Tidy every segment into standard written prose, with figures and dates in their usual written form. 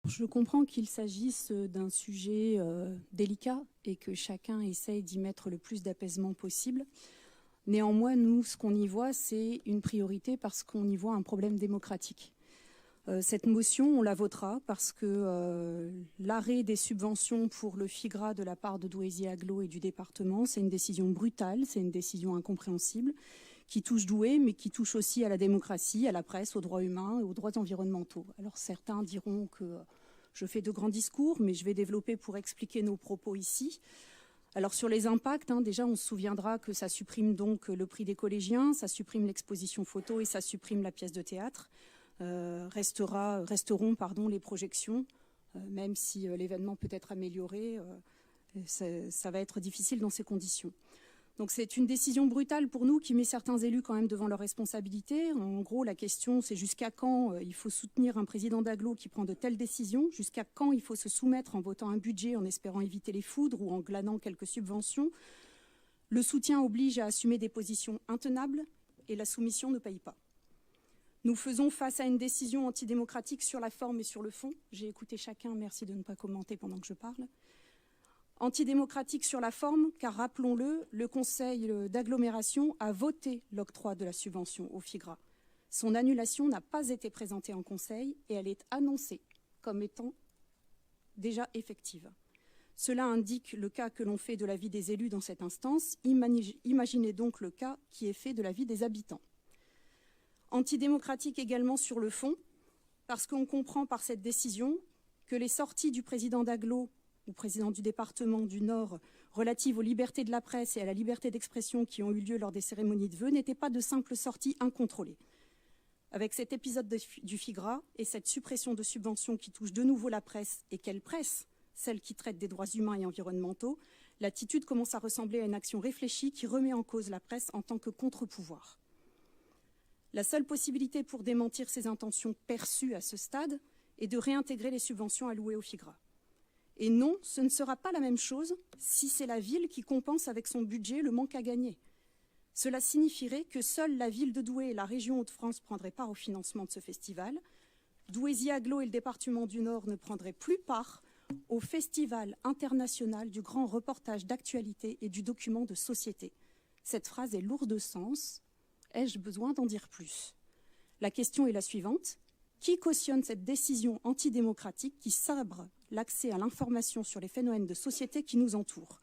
Je comprends qu'il s'agisse d'un sujet délicat et que chacun essaye d'y mettre le plus d'apaisement possible. Néanmoins, nous, ce qu'on y voit, c'est une priorité parce qu'on y voit un problème démocratique. Cette motion, on la votera parce que l'arrêt des subventions pour le FIGRA de la part de Douaisis Agglo et du département, c'est une décision brutale, c'est une décision incompréhensible qui touche Douai, mais qui touche aussi à la démocratie, à la presse, aux droits humains et aux droits environnementaux. Alors certains diront que je fais de grands discours, mais je vais développer pour expliquer nos propos ici. Alors sur les impacts, déjà on se souviendra que ça supprime donc le prix des collégiens, ça supprime l'exposition photo et ça supprime la pièce de théâtre. Resteront les projections, même si l'événement peut être amélioré, ça va être difficile dans ces conditions. Donc c'est une décision brutale pour nous qui met certains élus quand même devant leurs responsabilités. En gros, la question, c'est jusqu'à quand il faut soutenir un président d'agglo qui prend de telles décisions, jusqu'à quand il faut se soumettre en votant un budget en espérant éviter les foudres ou en glanant quelques subventions. Le soutien oblige à assumer des positions intenables et la soumission ne paye pas. Nous faisons face à une décision antidémocratique sur la forme et sur le fond. J'ai écouté chacun, merci de ne pas commenter pendant que je parle. Antidémocratique sur la forme, car rappelons-le, le conseil d'agglomération a voté l'octroi de la subvention au FIGRA. Son annulation n'a pas été présentée en conseil et elle est annoncée comme étant déjà effective. Cela indique le cas que l'on fait de l'avis des élus dans cette instance. Imaginez donc le cas qui est fait de l'avis des habitants. Antidémocratique également sur le fond, parce qu'on comprend par cette décision que les sorties du président d'agglo ou président du département du Nord relatives aux libertés de la presse et à la liberté d'expression qui ont eu lieu lors des cérémonies de vœux n'étaient pas de simples sorties incontrôlées. Avec cet épisode du FIGRA et cette suppression de subventions qui touche de nouveau la presse, et quelle presse, celle qui traite des droits humains et environnementaux, l'attitude commence à ressembler à une action réfléchie qui remet en cause la presse en tant que contre-pouvoir. La seule possibilité pour démentir ces intentions perçues à ce stade est de réintégrer les subventions allouées au FIGRA. Et non, ce ne sera pas la même chose si c'est la ville qui compense avec son budget le manque à gagner. Cela signifierait que seule la ville de Douai et la région Hauts-de-France prendraient part au financement de ce festival. Douaisis Agglo et le département du Nord ne prendraient plus part au festival international du grand reportage d'actualité et du document de société. Cette phrase est lourde de sens. Ai-je besoin d'en dire plus? La question est la suivante. Qui cautionne cette décision antidémocratique qui sabre l'accès à l'information sur les phénomènes de société qui nous entourent?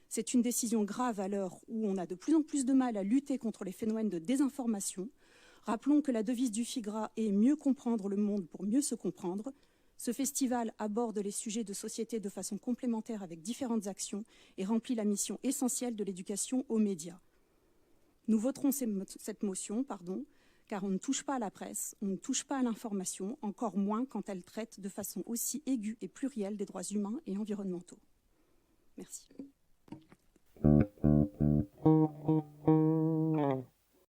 C'est une décision grave à l'heure où on a de plus en plus de mal à lutter contre les phénomènes de désinformation. Rappelons que la devise du FIGRA est « mieux comprendre le monde pour mieux se comprendre ». Ce festival aborde les sujets de société de façon complémentaire avec différentes actions et remplit la mission essentielle de l'éducation aux médias. Nous voterons cette motion, car on ne touche pas à la presse, on ne touche pas à l'information, encore moins quand elle traite de façon aussi aiguë et plurielle des droits humains et environnementaux. Merci.